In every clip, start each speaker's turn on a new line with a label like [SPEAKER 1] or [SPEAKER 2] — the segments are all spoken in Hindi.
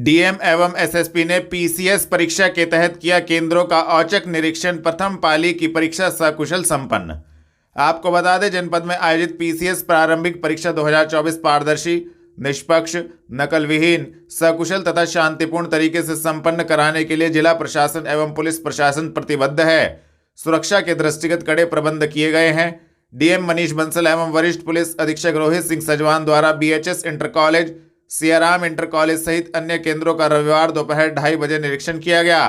[SPEAKER 1] डीएम एवं एसएसपी ने पीसीएस परीक्षा के तहत किया केंद्रों का औचक निरीक्षण। प्रथम पाली की परीक्षा सकुशल संपन्न। आपको बता दें, जनपद में आयोजित पीसीएस प्रारंभिक परीक्षा 2024 पारदर्शी, निष्पक्ष, नकल विहीन, सकुशल तथा शांतिपूर्ण तरीके से संपन्न कराने के लिए जिला प्रशासन एवं पुलिस प्रशासन प्रतिबद्ध है। सुरक्षा के दृष्टिगत कड़े प्रबंध किए गए हैं। डीएम मनीष बंसल एवं वरिष्ठ पुलिस अधीक्षक रोहित सिंह सजवान द्वारा BHS inter college, Siyaram inter college सहित अन्य केंद्रों का रविवार दोपहर 2:30 बजे निरीक्षण किया गया।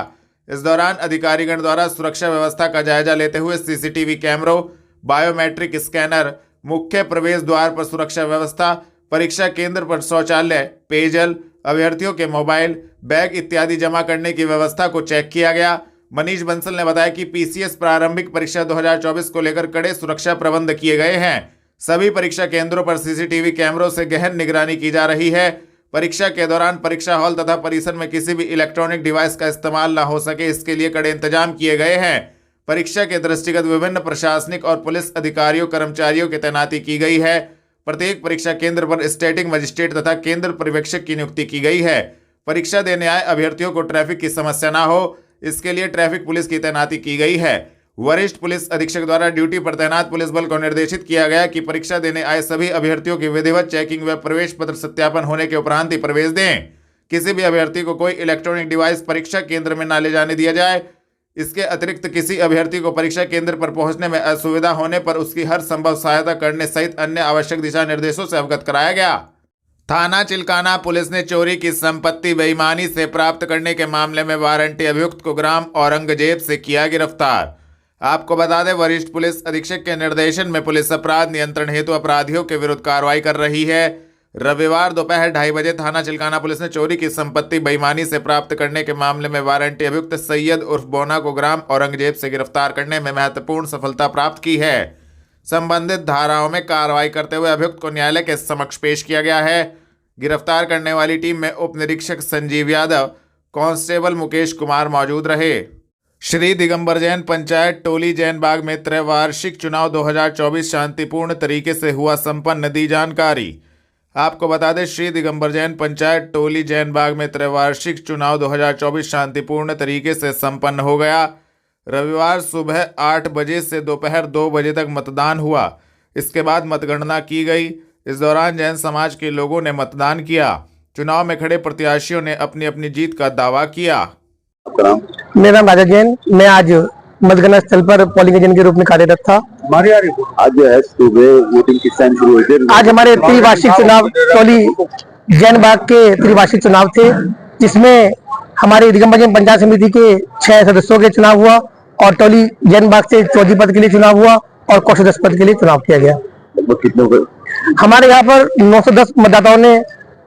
[SPEAKER 1] इस दौरान अधिकारीगण द्वारा सुरक्षा व्यवस्था का जायजा लेते हुए सीसीटीवी कैमरों, बायोमेट्रिक स्कैनर, मुख्य प्रवेश द्वार पर सुरक्षा व्यवस्था, परीक्षा केंद्र पर शौचालय, पेयजल, अभ्यर्थियों के मोबाइल, बैग इत्यादि जमा करने की व्यवस्था को चेक किया गया। मनीष बंसल ने बताया कि पीसीएस प्रारंभिक परीक्षा 2024 को लेकर कड़े सुरक्षा प्रबंध किए गए हैं। सभी परीक्षा केंद्रों पर सीसीटीवी कैमरों से गहन निगरानी की जा रही है। परीक्षा के दौरान परीक्षा हॉल तथा परिसर में किसी भी इलेक्ट्रॉनिक डिवाइस का इस्तेमाल न हो सके, इसके लिए कड़े इंतजाम किए गए हैं। परीक्षा के दृष्टिगत विभिन्न प्रशासनिक और पुलिस अधिकारियों कर्मचारियों की तैनाती की गई है। प्रत्येक परीक्षा केंद्र पर स्टैटिक मजिस्ट्रेट तथा केंद्र पर्यवेक्षक की नियुक्ति की गई है। परीक्षा देने आए अभ्यर्थियों को ट्रैफिक की समस्या न हो, इसके लिए ट्रैफिक पुलिस की तैनाती की गई है। वरिष्ठ पुलिस अधीक्षक द्वारा ड्यूटी पर तैनात पुलिस बल को निर्देशित किया गया कि परीक्षा देने आए सभी अभ्यर्थियों की विधिवत चेकिंग व प्रवेश पत्र सत्यापन होने के उपरांत ही प्रवेश दें। किसी भी अभ्यर्थी को कोई इलेक्ट्रॉनिक डिवाइस परीक्षा केंद्र में न ले जाने दिया जाए। इसके अतिरिक्त किसी अभ्यर्थी को परीक्षा केंद्र पर पहुंचने में असुविधा होने पर उसकी हर संभव सहायता करने सहित अन्य आवश्यक दिशा निर्देशों से अवगत कराया गया। थाना चिल्काना पुलिस ने चोरी की संपत्ति बेईमानी से प्राप्त करने के मामले में वारंटी अभियुक्त को ग्राम औरंगजेब से किया गिरफ्तार। आपको बता दें, वरिष्ठ पुलिस अधीक्षक के निर्देशन में पुलिस अपराध नियंत्रण हेतु अपराधियों के विरुद्ध कार्रवाई कर रही है। रविवार दोपहर 2:30 बजे थाना चिल्काना पुलिस ने चोरी की संपत्ति बेईमानी से प्राप्त करने के मामले में वारंटी अभियुक्त सैयद उर्फ बोना को ग्राम औरंगजेब से गिरफ्तार करने में महत्वपूर्ण सफलता प्राप्त की है। संबंधित धाराओं में कार्रवाई करते हुए अभियुक्त को न्यायालय के समक्ष पेश किया गया है। गिरफ्तार करने वाली टीम में उप निरीक्षक संजीव यादव, कांस्टेबल मुकेश कुमार मौजूद रहे। श्री दिगंबर जैन पंचायत टोली जैन बाग में त्रैवार्षिक चुनाव 2024 शांतिपूर्ण तरीके से हुआ संपन्न, दी जानकारी। आपको बता दें, श्री दिगंबर जैन पंचायत टोली जैन बाग में त्रैवार्षिक चुनाव 2024 शांतिपूर्ण तरीके से संपन्न हो गया। रविवार सुबह 8 बजे से दोपहर 2 बजे तक मतदान हुआ। इसके बाद मतगणना की गई। इस दौरान जैन समाज के लोगों ने मतदान किया। चुनाव में खड़े प्रत्याशियों ने अपनी अपनी जीत का दावा किया।
[SPEAKER 2] मेरा नाम राजा जैन, मैं आज मतगणना स्थल पर पोलिंग एजेंट के रूप में कार्यरत था।
[SPEAKER 3] आज जो है सुबह वोटिंग किस टाइम शुरू हुई थी?
[SPEAKER 2] आज हमारे त्रिवार्षिक चुनाव टोली जैन बाग के त्रिवार्षिक चुनाव थे, जिसमें हमारे दिगंबर जैन पंचायत समिति के 6 सदस्यों के चुनाव हुआ और टोली जैन बाग से 14 पद के लिए चुनाव हुआ और 10 पद के लिए चुनाव किया गया।
[SPEAKER 3] कितने
[SPEAKER 2] हमारे यहाँ पर 910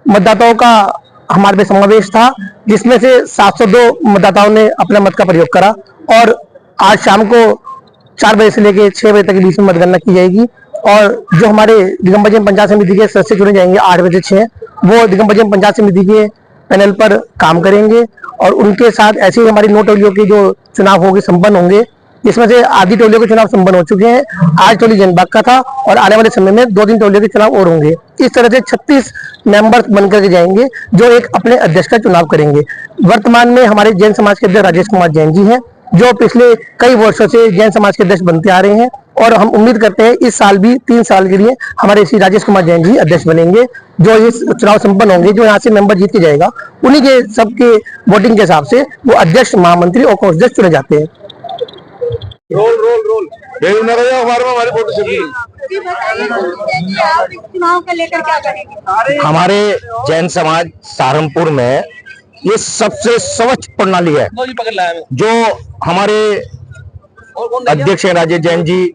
[SPEAKER 2] मतदाताओं का हमारे में समावेश था, जिसमें से 702 मतदाताओं ने अपना मत का प्रयोग करा और आज शाम को 4 बजे से लेकर 6 बजे तक के बीच में मतगणना की जाएगी। और जो हमारे दिगंबर जैन पंचायत समिति के सदस्य चुने जाएंगे 8 बजे 6, वो दिगंबर जैन पंचायत समिति के पैनल पर काम करेंगे और उनके साथ ऐसे ही हमारी 9 टोलियों के जो चुनाव होंगे संपन्न होंगे, इसमें से आधी टोलियों के चुनाव संपन्न हो चुके हैं। आज टोली जनबाग का था और आने वाले समय में 2-3 टोलियों के चुनाव और होंगे। इस तरह से 36 मेंबर्स बनकर के जाएंगे जो एक अपने अध्यक्ष का चुनाव करेंगे। वर्तमान में हमारे जैन समाज के अध्यक्ष राजेश कुमार जैन जी हैं, जो पिछले कई वर्षों से जैन समाज के अध्यक्ष बनते आ रहे हैं और हम उम्मीद करते हैं इस साल भी 3 साल के लिए हमारे श्री राजेश कुमार जैन जी अध्यक्ष बनेंगे। जो इस चुनाव संपन्न होंगे, जो यहाँ से मेंबर जीत के जाएगा, उन्हीं के सबके वोटिंग के हिसाब से वो अध्यक्ष, महामंत्री और कोषाध्यक्ष चुने जाते हैं।
[SPEAKER 3] रोल हमारी फोटो
[SPEAKER 4] चुनाव को लेकर क्या करेंगे?
[SPEAKER 5] हमारे जैन समाज सहारनपुर में ये सबसे स्वच्छ प्रणाली है। जो हमारे अध्यक्ष राजेश जैन जी,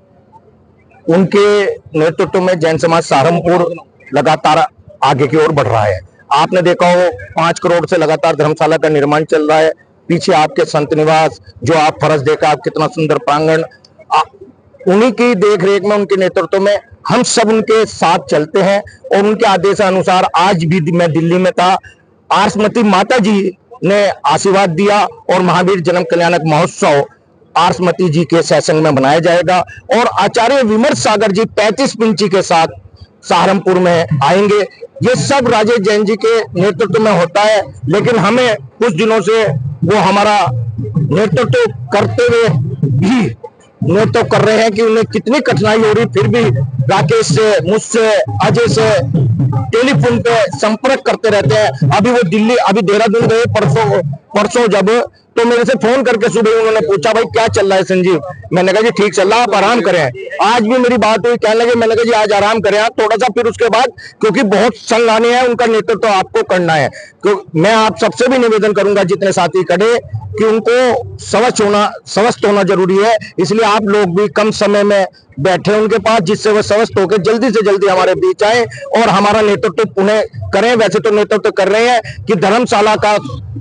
[SPEAKER 5] उनके नेतृत्व में जैन समाज सहारनपुर लगातार आगे की ओर बढ़ रहा है। आपने देखा हो 5 करोड़ से लगातार धर्मशाला का निर्माण चल रहा है। पीछे आपके संत निवास, जो आप फरस देखा, आप कितना सुंदर प्रांगण, उन्हीं की देख रेख में, उनके नेतृत्व में हम सब उनके साथ चलते हैं और उनके आदेश अनुसार आज भी मैं दिल्ली में था। आरसमती माता जी ने आशीर्वाद दिया और महावीर जन्म कल्याणक महोत्सव आरसमती जी के सत्संग में मनाया जाएगा और आचार्य विमर्श सागर जी 35 पिंची के साथ सहारनपुर में आएंगे। ये सब राजेश जैन जी के नेतृत्व में होता है। लेकिन हमें कुछ दिनों से वो हमारा नेतृत्व करते हुए भी नेतृत्व कर रहे हैं कि उन्हें कितनी कठिनाई हो रही, फिर भी राकेश से, मुझसे, अजय से टेलीफोन पे संपर्क करते रहते हैं। अभी वो दिल्ली, अभी देहरादून गए परसों जब, तो मेरे से फोन करके सुबह उन्होंने पूछा भाई क्या चल रहा है संजीव। मैंने कहा जी ठीक चल रहा, आप आराम करें। आज भी मेरी बात हुई, कहने लगे, मैंने कहा जी आज आराम करें आप थोड़ा सा, फिर उसके बाद क्योंकि बहुत संगाने हैं, उनका नेतृत्व तो आपको करना है। मैं आप सबसे भी निवेदन करूंगा जितने साथी खड़े कि उनको स्वस्थ होना जरूरी है। इसलिए आप लोग भी कम समय में बैठे उनके पास, जिससे वो स्वस्थ होकर जल्दी से जल्दी हमारे बीच आए और हमारा नेतृत्व पुनः करें। वैसे तो नेतृत्व कर रहे हैं कि धर्मशाला का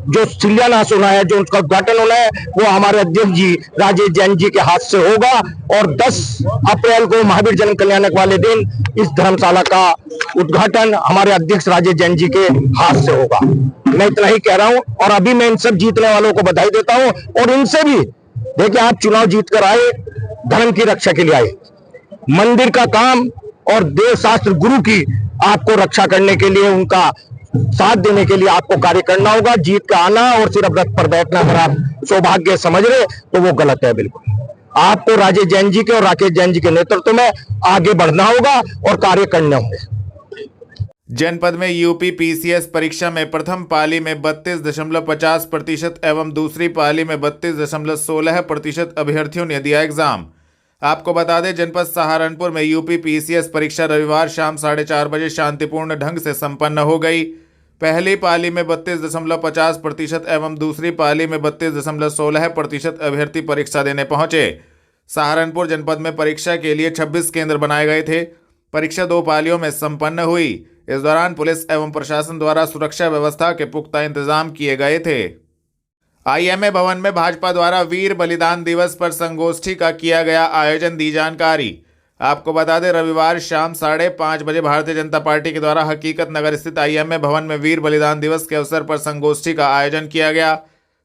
[SPEAKER 5] जो शिलान्यास होना है, जो उसका उद्घाटन होना है, वो हमारे अध्यक्ष जी राजेश जैन जी के हाथ से होगा। और 10 अप्रैल को महावीर जन कल्याणक वाले दिन इस धर्मशाला का उद्घाटन हमारे अध्यक्ष राजेश जैन जी के हाथ से होगा। मैं इतना ही कह रहा हूं। और अभी मैं इन सब जीतने वालों को बधाई देता हूं। और इनसे भी देखिए, आप चुनाव जीत कर आए, धर्म की रक्षा के लिए आए, मंदिर का काम और देव शास्त्र गुरु की आपको रक्षा करने के लिए, उनका साथ देने के लिए आपको कार्य करना होगा। जीत का आना और सिर्फ रथ पर बैठना अगर आप सौभाग्य समझ रहे तो वो गलत है। बिल्कुल आपको राजेश जैन जी के और राकेश जैन जी के नेतृत्व में आगे बढ़ना होगा और कार्य करने होंगे।
[SPEAKER 1] जनपद में यूपी पीसीएस परीक्षा में प्रथम पाली में 32.50% एवं दूसरी पाली में 32.16% अभ्यर्थियों ने दिया एग्जाम। आपको बता दें, जनपद सहारनपुर में यूपी पीसीएस परीक्षा रविवार शाम 4:30 बजे शांतिपूर्ण ढंग से संपन्न हो गई। पहली पाली में 32.50% एवं दूसरी पाली में 32.16% अभ्यर्थी परीक्षा देने पहुंचे। सहारनपुर जनपद में परीक्षा के लिए 26 केंद्र बनाए गए थे। परीक्षा 2 पालियों में संपन्न हुई। इस दौरान पुलिस एवं प्रशासन द्वारा सुरक्षा व्यवस्था के पुख्ता इंतजाम किए गए थे। आईएमए भवन में भाजपा द्वारा वीर बलिदान दिवस पर संगोष्ठी का किया गया आयोजन, दी जानकारी। आपको बता दें, रविवार शाम 5:30 बजे भारतीय जनता पार्टी के द्वारा हकीकत नगर स्थित आईएमए भवन में वीर बलिदान दिवस के अवसर पर संगोष्ठी का आयोजन किया गया।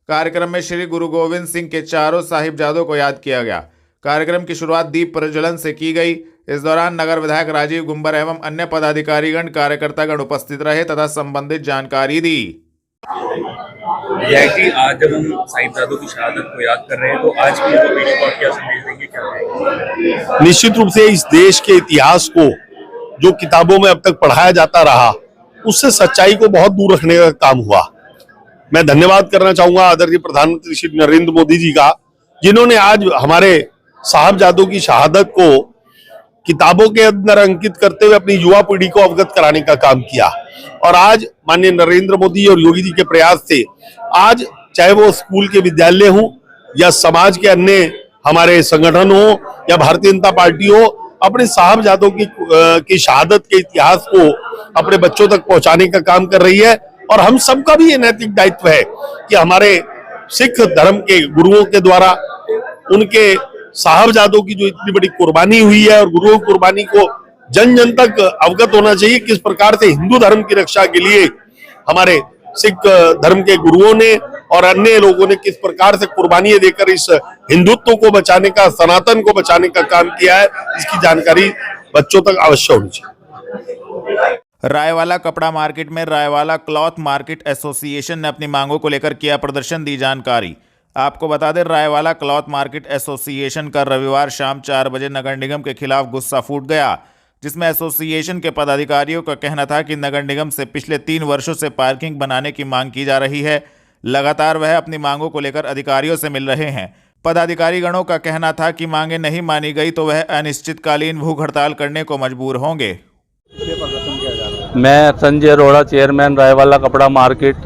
[SPEAKER 1] कार्यक्रम में श्री गुरु गोविंद सिंह के चारों साहिबजादों को याद किया गया। कार्यक्रम की शुरुआत दीप प्रज्वलन से की गई। इस दौरान नगर विधायक राजीव गुंबर एवं अन्य पदाधिकारीगण, कार्यकर्तागण उपस्थित रहे तथा संबंधित जानकारी दी।
[SPEAKER 6] यह कि आज जब हम साहिबजादों की शहादत को याद कर रहे हैं, तो आज की जो पीढ़ी को क्या संदेश देंगे, क्या कहेंगे?
[SPEAKER 7] निश्चित रूप से इस देश के इतिहास को जो किताबों में अब तक पढ़ाया जाता रहा, उससे सच्चाई को बहुत दूर रखने का काम हुआ। मैं धन्यवाद करना चाहूंगा आदरणीय प्रधानमंत्री श्री नरेंद्र मोदी जी का, जिन्होंने आज हमारे साहबजादों की शहादत को किताबों के अंदर अंकित करते हुए अपनी युवा पीढ़ी को अवगत कराने का काम किया। और आज माननीय नरेंद्र मोदी और योगी जी के प्रयास से आज चाहे वो स्कूल के विद्यालय हो या समाज के अन्य हमारे संगठन हो या भारतीय जनता पार्टी हो, अपने साहबजादों की शहादत के इतिहास को अपने बच्चों तक पहुंचाने का काम कर रही है। और हम सबका भी ये नैतिक दायित्व है कि हमारे सिख धर्म के गुरुओं के द्वारा उनके साहबजादों की जो इतनी बड़ी कुर्बानी हुई है और गुरुओं की कुर्बानी को जन जन तक अवगत होना चाहिए, किस प्रकार से हिंदू धर्म की रक्षा के लिए हमारे सिख धर्म के गुरुओं ने और अन्य लोगों ने किस प्रकार से कुर्बानियां देकर इस हिंदुत्व को बचाने का, सनातन को बचाने का काम किया है, इसकी जानकारी बच्चों तक अवश्य होनी चाहिए।
[SPEAKER 1] रायवाला कपड़ा मार्केट में रायवाला क्लॉथ मार्केट एसोसिएशन ने अपनी मांगों को लेकर किया प्रदर्शन, दी जानकारी। आपको बता दें, रायवाला क्लॉथ मार्केट एसोसिएशन का रविवार शाम 4 बजे नगर निगम के खिलाफ गुस्सा फूट गया, जिसमें एसोसिएशन के पदाधिकारियों का कहना था कि नगर निगम से पिछले 3 वर्षों से पार्किंग बनाने की मांग की जा रही है। लगातार वह अपनी मांगों को लेकर अधिकारियों से मिल रहे हैं। पदाधिकारीगणों का कहना था कि मांगें नहीं मानी गई तो वह अनिश्चितकालीन भूख हड़ताल करने को मजबूर होंगे।
[SPEAKER 8] मैं संजय अरोड़ा, चेयरमैन रायवाला कपड़ा मार्केट।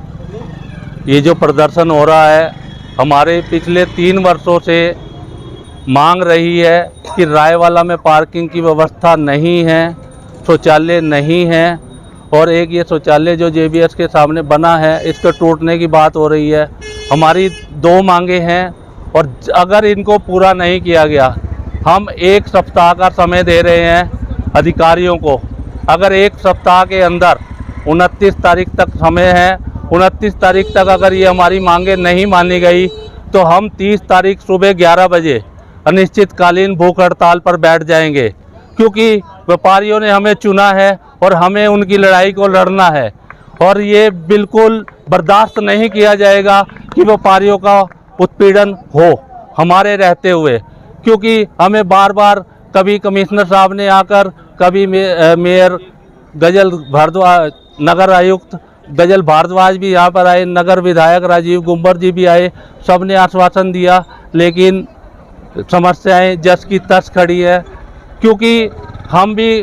[SPEAKER 8] ये जो प्रदर्शन हो रहा है, हमारे पिछले 3 वर्षों से मांग रही है कि रायवाला में पार्किंग की व्यवस्था नहीं है, शौचालय नहीं है, और एक ये शौचालय जो जेबीएस के सामने बना है, इसके टूटने की बात हो रही है। हमारी 2 मांगे हैं और अगर इनको पूरा नहीं किया गया, हम 1 सप्ताह का समय दे रहे हैं अधिकारियों को। अगर 1 सप्ताह के अंदर 29 तारीख तक समय है, 29 तारीख तक अगर ये हमारी मांगे नहीं मानी गई तो हम 30 तारीख सुबह 11 बजे अनिश्चितकालीन भूख हड़ताल पर बैठ जाएंगे, क्योंकि व्यापारियों ने हमें चुना है और हमें उनकी लड़ाई को लड़ना है और ये बिल्कुल बर्दाश्त नहीं किया जाएगा कि व्यापारियों का उत्पीड़न हो हमारे रहते हुए, क्योंकि हमें बार बार कभी कमिश्नर साहब ने आकर, कभी मेयर गजल भारद्वाज, नगर आयुक्त गजल भारद्वाज भी यहाँ पर आए, नगर विधायक राजीव गुंबर जी भी आए, सब ने आश्वासन दिया, लेकिन समस्याएं जस की तस खड़ी है। क्योंकि हम भी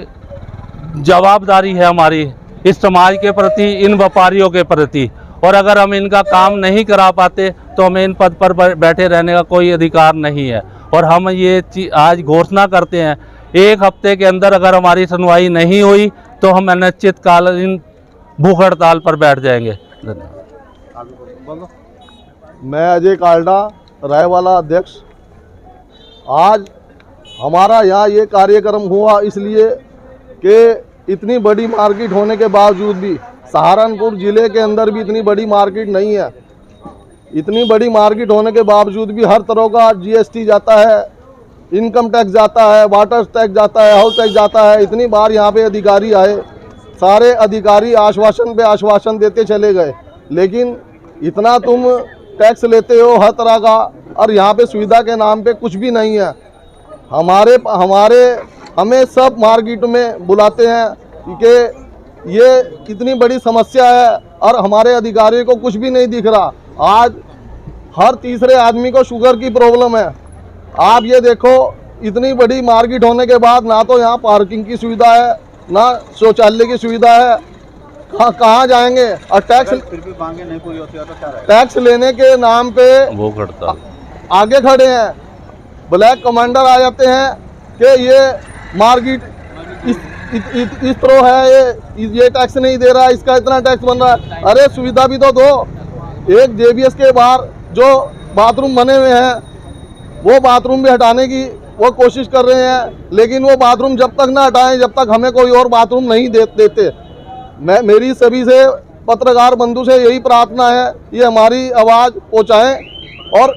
[SPEAKER 8] जवाबदारी है हमारी इस समाज के प्रति, इन व्यापारियों के प्रति, और अगर हम इनका काम नहीं करा पाते तो हमें इन पद पर बैठे रहने का कोई अधिकार नहीं है। और हम ये आज घोषणा करते हैं, 1 हफ्ते के अंदर अगर हमारी सुनवाई नहीं हुई तो हम अनिश्चितकालीन भूख हड़ताल पर बैठ जाएंगे।
[SPEAKER 9] मैं अजय काल्डा, रायवाला अध्यक्ष। आज हमारा यहाँ ये कार्यक्रम हुआ इसलिए कि इतनी बड़ी मार्केट होने के बावजूद भी, सहारनपुर ज़िले के अंदर भी इतनी बड़ी मार्केट नहीं है। इतनी बड़ी मार्केट होने के बावजूद भी हर तरह का जीएसटी जाता है, इनकम टैक्स जाता है, वाटर टैक्स जाता है, हाउस टैक्स जाता है। इतनी बार यहाँ पे अधिकारी आए, सारे अधिकारी आश्वासन पे आश्वासन देते चले गए, लेकिन इतना तुम टैक्स लेते हो हर तरह का, और यहाँ पे सुविधा के नाम पे कुछ भी नहीं है। हमें सब मार्केट में बुलाते हैं कि ये कितनी बड़ी समस्या है और हमारे अधिकारियों को कुछ भी नहीं दिख रहा। आज हर तीसरे आदमी को शुगर की प्रॉब्लम है। आप ये देखो, इतनी बड़ी मार्केट होने के बाद ना तो यहाँ पार्किंग की सुविधा है, ना शौचालय की सुविधा है। कहाँ जाएंगे? और टैक्स फिर भी मांगे नहीं पूरी होती है तो क्या रहेगा? टैक्स लेने के नाम पे वो करता आगे खड़े हैं, ब्लैक कमांडर आ जाते हैं कि ये मार्केट इस तरह है, ये टैक्स नहीं दे रहा, इसका इतना टैक्स बन रहा है। अरे सुविधा भी तो दो। एक जेबीएस के बाहर जो बाथरूम बने हुए हैं वो बाथरूम भी हटाने की वो कोशिश कर रहे हैं, लेकिन वो बाथरूम जब तक ना हटाएं जब तक हमें कोई और बाथरूम नहीं देते। मेरी सभी से, पत्रकार बंधु से यही प्रार्थना है, ये हमारी आवाज़ पहुँचाएं। और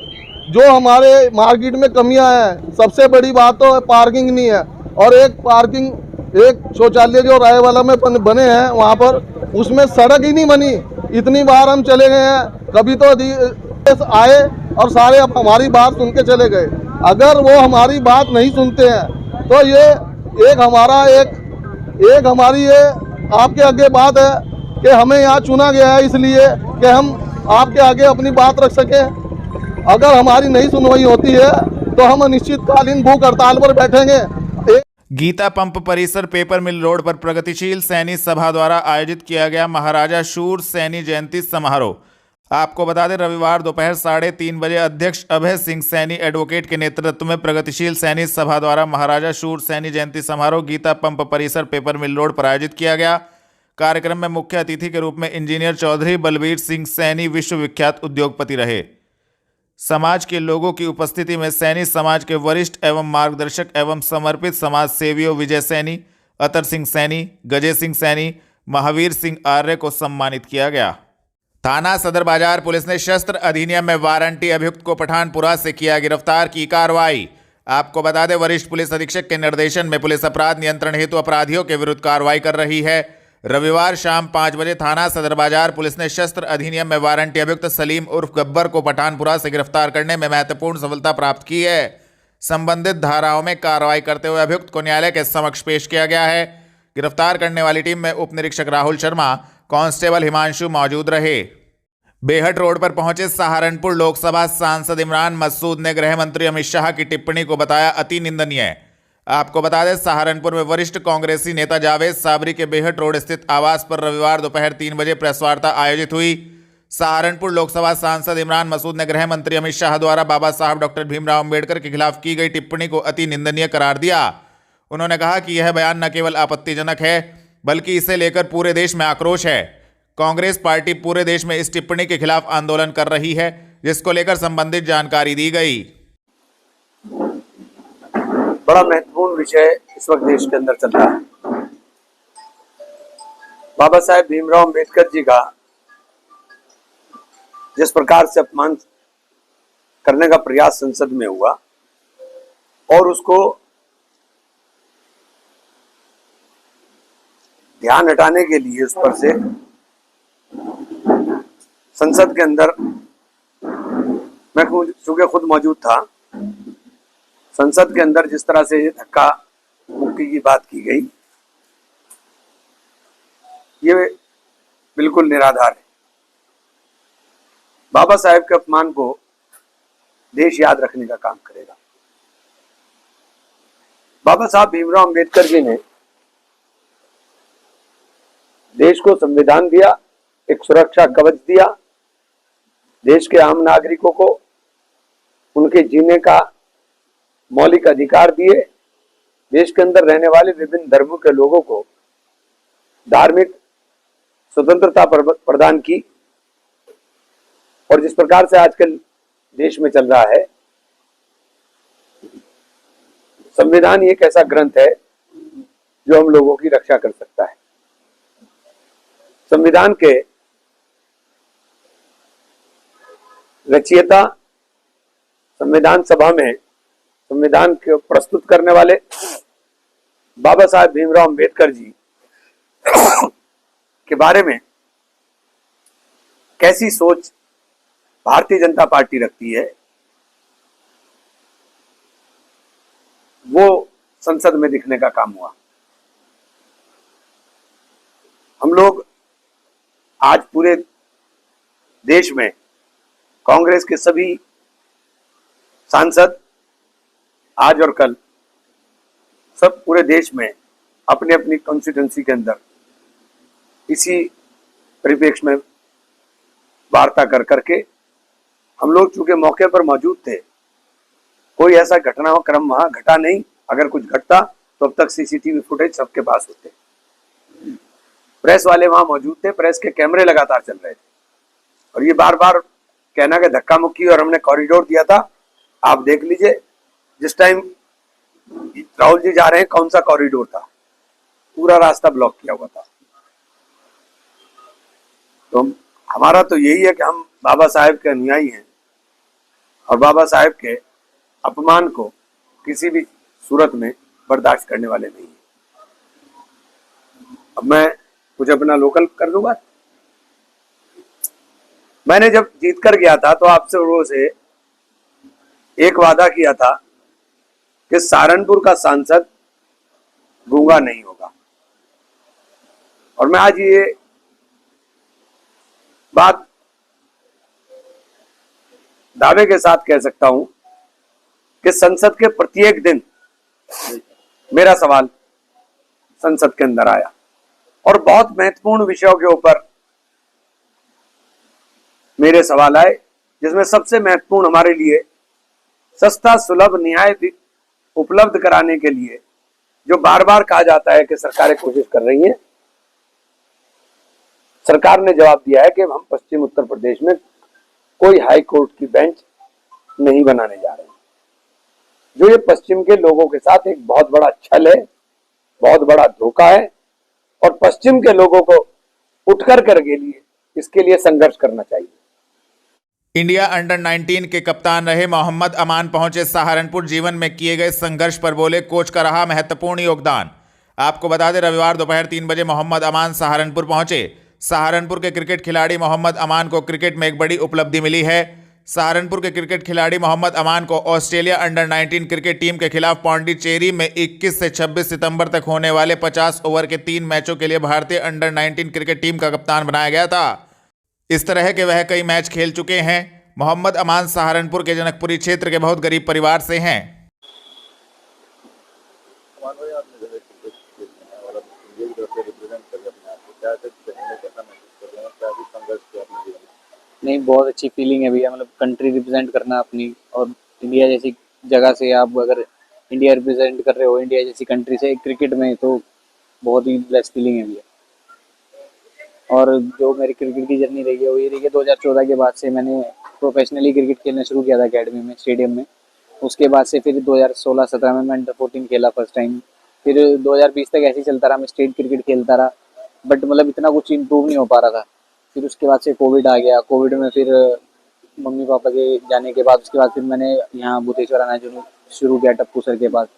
[SPEAKER 9] जो हमारे मार्केट में कमियां हैं, सबसे बड़ी बात तो पार्किंग नहीं है, और एक शौचालय जो रायवाला में बने हैं वहाँ पर, उसमें सड़क ही नहीं बनी। इतनी बार हम चले गए हैं, कभी तो आए और सारे हमारी बात सुन के चले गए। अगर वो हमारी बात नहीं सुनते हैं तो ये एक हमारी ये आपके आगे बात है कि हमें यहाँ चुना गया है इसलिए कि हम आपके आगे अपनी बात रख सकें। अगर हमारी नहीं सुनवाई होती है तो हम अनिश्चितकालीन भूख हड़ताल पर बैठेंगे।
[SPEAKER 1] गीता पंप परिसर पेपर मिल रोड पर प्रगतिशील सैनी सभा द्वारा आयोजित किया गया महाराजा शूर सैनी जयंती समारोह। आपको बता दें, रविवार दोपहर 3:30 बजे अध्यक्ष अभय सिंह सैनी एडवोकेट के नेतृत्व में प्रगतिशील सैनी सभा द्वारा महाराजा शूर सैनी जयंती समारोह गीता पंप परिसर पेपर मिल रोड पर आयोजित किया गया। कार्यक्रम में मुख्य अतिथि के रूप में इंजीनियर चौधरी बलबीर सिंह सैनी विश्वविख्यात उद्योगपति रहे। समाज के लोगों की उपस्थिति में सैनी समाज के वरिष्ठ एवं मार्गदर्शक एवं समर्पित समाज सेवियों विजय सैनी, अतर सिंह सैनी, गजय सिंह सैनी, महावीर सिंह आर्य को सम्मानित किया गया। थाना सदर बाजार पुलिस ने शस्त्र अधिनियम में वारंटी अभियुक्त को पठानपुरा से किया गिरफ्तार की कार्रवाई। आपको बता दें, वरिष्ठ पुलिस अधीक्षक के निर्देशन में पुलिस अपराध नियंत्रण हेतु अपराधियों के विरुद्ध कार्रवाई कर रही है। रविवार शाम 5 बजे थाना सदर बाजार पुलिस ने शस्त्र अधिनियम में वारंटी अभियुक्त सलीम उर्फ गब्बर को पठानपुरा से गिरफ्तार करने में महत्वपूर्ण सफलता प्राप्त की है। संबंधित धाराओं में कार्रवाई करते हुए अभियुक्त को न्यायालय के समक्ष पेश किया गया है। गिरफ्तार करने वाली टीम में उप निरीक्षक राहुल शर्मा, कांस्टेबल हिमांशु मौजूद रहे। बेहट रोड पर पहुंचे सहारनपुर लोकसभा सांसद इमरान मसूद ने गृह मंत्री अमित शाह की टिप्पणी को बताया अति निंदनीय। आपको बता दें, सहारनपुर में वरिष्ठ कांग्रेसी नेता जावेद साबरी के बेहट रोड स्थित आवास पर रविवार दोपहर 3 बजे प्रेस वार्ता आयोजित हुई। सहारनपुर लोकसभा सांसद इमरान मसूद ने गृह मंत्री अमित शाह द्वारा बाबा साहब डॉक्टर भीमराव अंबेडकर के खिलाफ की गई टिप्पणी को अति निंदनीय करार दिया। उन्होंने कहा कि यह बयान न केवल आपत्तिजनक है बल्कि इसे लेकर पूरे देश में आक्रोश है। कांग्रेस पार्टी पूरे देश में इस टिप्पणी के खिलाफ आंदोलन कर रही है, जिसको लेकर संबंधित जानकारी दी गई।
[SPEAKER 10] बड़ा महत्वपूर्ण विषय इस वक्त देश के अंदर चल रहा है। बाबा साहेब भीमराव अंबेडकर जी का जिस प्रकार से अपमान करने का प्रयास संसद में हुआ और उसको ध्यान हटाने के लिए उस पर से संसद के अंदर मैं चूंकि खुद मौजूद था, संसद के अंदर जिस तरह से धक्का मुक्की की बात की गई, ये बिल्कुल निराधार है। बाबा साहेब के अपमान को देश याद रखने का काम करेगा। बाबा साहब भीमराव अंबेडकर जी ने देश को संविधान दिया, एक सुरक्षा कवच दिया, देश के आम नागरिकों को उनके जीने का मौलिक अधिकार दिए, देश के अंदर रहने वाले विभिन्न धर्मों के लोगों को धार्मिक स्वतंत्रता प्रदान की। और जिस प्रकार से आजकल देश में चल रहा है, संविधान एक ऐसा ग्रंथ है जो हम लोगों की रक्षा कर सकता है। संविधान के रचयिता, संविधान सभा में संविधान को प्रस्तुत करने वाले बाबा साहेब भीमराव अंबेडकर जी के बारे में कैसी सोच भारतीय जनता पार्टी रखती है, वो संसद में दिखने का काम हुआ। हम लोग आज पूरे देश में कांग्रेस के सभी सांसद आज और कल सब पूरे देश में अपने अपनी कॉन्स्टिट्यूंसी के अंदर इसी परिप्रेक्ष्य में वार्ता कर करके हम लोग चूंकि मौके पर मौजूद थे, कोई ऐसा घटनाक्रम वहां घटा नहीं। अगर कुछ घटता तो अब तक सीसीटीवी फुटेज सबके पास होते। प्रेस वाले वहां मौजूद थे, प्रेस के कैमरे लगातार चल रहे थे और ये बार बार कहना कि धक्का मुक्की और हमने कॉरिडोर दिया था। आप देख लीजिए, जिस टाइम राहुल जी जा रहे हैं, कौन सा कॉरिडोर था, पूरा रास्ता ब्लॉक किया हुआ था। तो हमारा तो यही है कि हम बाबा साहेब के अनुयायी हैं और बाबा साहेब के अपमान को किसी भी सूरत में बर्दाश्त करने वाले नहीं हैं। अब मैं कुछ अपना लोकल कर दूं बात। मैंने जब जीत कर गया था तो आपसे लोगों से एक वादा किया था कि सहारनपुर का सांसद गूंगा नहीं होगा, और मैं आज ये बात दावे के साथ कह सकता हूं कि संसद के प्रत्येक दिन मेरा सवाल संसद के अंदर आया और बहुत महत्वपूर्ण विषयों के ऊपर मेरे सवाल आए, जिसमें सबसे महत्वपूर्ण हमारे लिए सस्ता सुलभ न्याय उपलब्ध कराने के लिए जो बार बार कहा जाता है कि सरकारें कोशिश कर रही हैं। सरकार ने जवाब दिया है कि हम पश्चिम उत्तर प्रदेश में कोई हाई कोर्ट की बेंच नहीं बनाने जा रहे हैं। जो ये पश्चिम के लोगों के साथ एक बहुत बड़ा छल है, बहुत बड़ा धोखा है और पश्चिम के लोगों को उठकर के लिए इसके लिए संघर्ष करना चाहिए।
[SPEAKER 1] इंडिया अंडर 19 के कप्तान रहे मोहम्मद अमान पहुंचे सहारनपुर। जीवन में किए गए संघर्ष पर बोले, कोच का रहा महत्वपूर्ण योगदान। आपको बता दें, रविवार दोपहर 3 बजे मोहम्मद अमान सहारनपुर पहुंचे। सहारनपुर के क्रिकेट खिलाड़ी मोहम्मद अमान को क्रिकेट में एक बड़ी उपलब्धि मिली है। सहारनपुर के क्रिकेट खिलाड़ी मोहम्मद अमान को ऑस्ट्रेलिया अंडर 19 क्रिकेट टीम के खिलाफ पौंडीचेरी में 21 से 26 सितंबर तक होने वाले 50 ओवर के 3 मैचों के लिए भारतीय अंडर 19 क्रिकेट टीम का कप्तान बनाया गया था। इस तरह के वह कई मैच खेल चुके हैं। मोहम्मद अमान सहारनपुर के जनकपुरी क्षेत्र के बहुत गरीब परिवार से हैं।
[SPEAKER 11] नहीं, बहुत अच्छी फीलिंग है भैया, मतलब कंट्री रिप्रेजेंट करना अपनी, और इंडिया जैसी जगह से आप अगर इंडिया रिप्रेजेंट कर रहे हो, इंडिया जैसी कंट्री से क्रिकेट में, तो बहुत ही बेस्ट फीलिंग है भैया। और जो मेरी क्रिकेट की जर्नी रही है वो ये रही है, 2014 के बाद से मैंने प्रोफेशनली क्रिकेट खेलना शुरू किया था अकेडमी में, स्टेडियम में। उसके बाद से फिर 2016-17 में मैं अंडर 14 खेला फर्स्ट टाइम। फिर 2020 तक ऐसे ही चलता रहा, मैं स्टेट क्रिकेट खेलता रहा, बट मतलब इतना कुछ इम्प्रूव नहीं हो पा रहा था। फिर उसके बाद से कोविड आ गया। कोविड में फिर मम्मी पापा के जाने के बाद उसके बाद फिर मैंने यहाँ भूतेश्वर आना शुरू किया टप्पू सर के पास।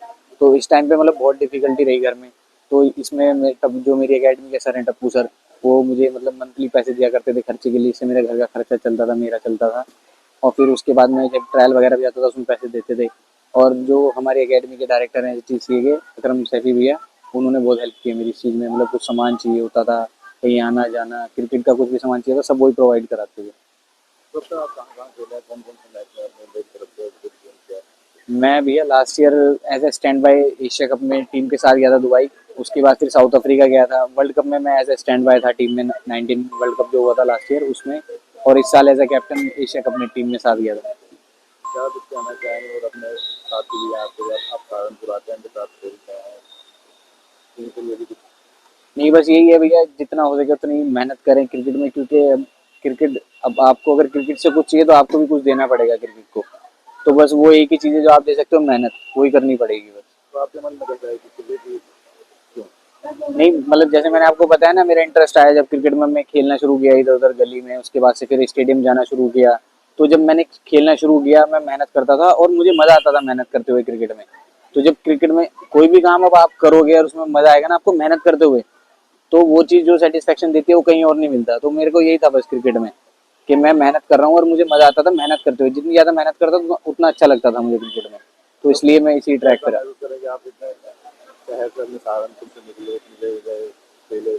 [SPEAKER 11] तो इस टाइम पे मतलब बहुत डिफिकल्टी रही घर में, तो तो इसमें जो मेरी एकेडमी के सर हैं टप्पू सर, वो मुझे मतलब मंथली पैसे दिया करते थे खर्चे के लिए, इससे मेरे घर का खर्चा चलता था, मेरा चलता था। और फिर उसके बाद में जब ट्रायल वगैरह भी जाता था उसमें पैसे देते थे। और जो हमारे एकेडमी के डायरेक्टर हैं TCA के अकरम सैफी भैया, उन्होंने बहुत हेल्प की है मेरी इस चीज़ में। मतलब कुछ सामान चाहिए होता था, कहीं आना जाना, क्रिकेट का कुछ भी सामान चाहिए था, सब वही प्रोवाइड कराते थे। मैं भैया last year as a standby Asia Cup में टीम के साथ गया था दुबई। उसके बाद फिर साउथ अफ्रीका गया था। वर्ल्ड कप में मैं एज ए स्टैंड बाय था टीम में, 19 वर्ल्ड कप जो हुआ था लास्ट ईयर उसमें। और इस साल as a captain Asia Cup में टीम में साथ गया था।
[SPEAKER 3] क्या कुछ कहना चाहेंगे और अपने साथी भी आपके आप सहारनपुर आते हैं उनके साथ खेलते हैं, इनके लिए भी कुछ?
[SPEAKER 11] नहीं, बस यही है भैया, जितना हो सके उतनी मेहनत करें क्रिकेट में, क्योंकि क्रिकेट अब आपको अगर क्रिकेट से कुछ चाहिए तो आपको भी कुछ देना पड़ेगा क्रिकेट को। तो बस वो एक ही चीज़ है जो आप दे सकते हो, मेहनत वही करनी पड़ेगी बस।
[SPEAKER 3] तो आपके मन में कैसा है कि क्रिकेट क्यों?
[SPEAKER 11] नहीं मतलब जैसे मैंने आपको बताया ना, मेरा इंटरेस्ट आया जब क्रिकेट में, मैं खेलना शुरू किया इधर उधर गली में, उसके बाद से फिर स्टेडियम जाना शुरू किया। तो जब मैंने खेलना शुरू किया मैं मेहनत करता था और मुझे मज़ा आता था मेहनत करते हुए क्रिकेट में। तो जब क्रिकेट में कोई भी काम अब आप करोगे और उसमें मज़ा आएगा ना आपको मेहनत करते हुए, तो वो चीज़ जो सेटिस्फेक्शन देती है वो कहीं और नहीं मिलता। तो मेरे को यही था बस क्रिकेट में कि मैं मेहनत कर रहा हूँ और मुझे मज़ा आता था मेहनत करते हुए। जितनी ज़्यादा मेहनत करता था उतना अच्छा लगता था मुझे क्रिकेट में। तो इसलिए मैं इसी ट्रैक पर
[SPEAKER 3] महसूस करें कि आप इतने शहर से अपने सहारनपुर से निकले गए खेले?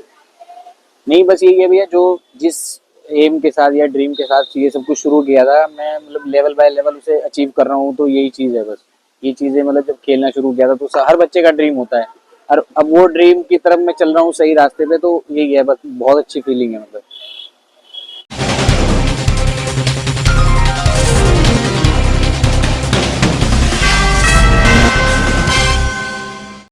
[SPEAKER 11] नहीं, बस यही है भैया, जो जिस एम के साथ या ड्रीम के साथ ये सब कुछ शुरू किया था, मैं मतलब लेवल बाय लेवल उसे अचीव कर रहा हूँ। तो यही चीज़ है बस। ये चीज़ें मतलब जब खेलना शुरू किया था तो हर बच्चे का ड्रीम होता है, और अब वो ड्रीम की तरफ मैं चल रहा हूँ सही रास्ते पे, तो यही है बस। बहुत अच्छी फीलिंग है मतलब।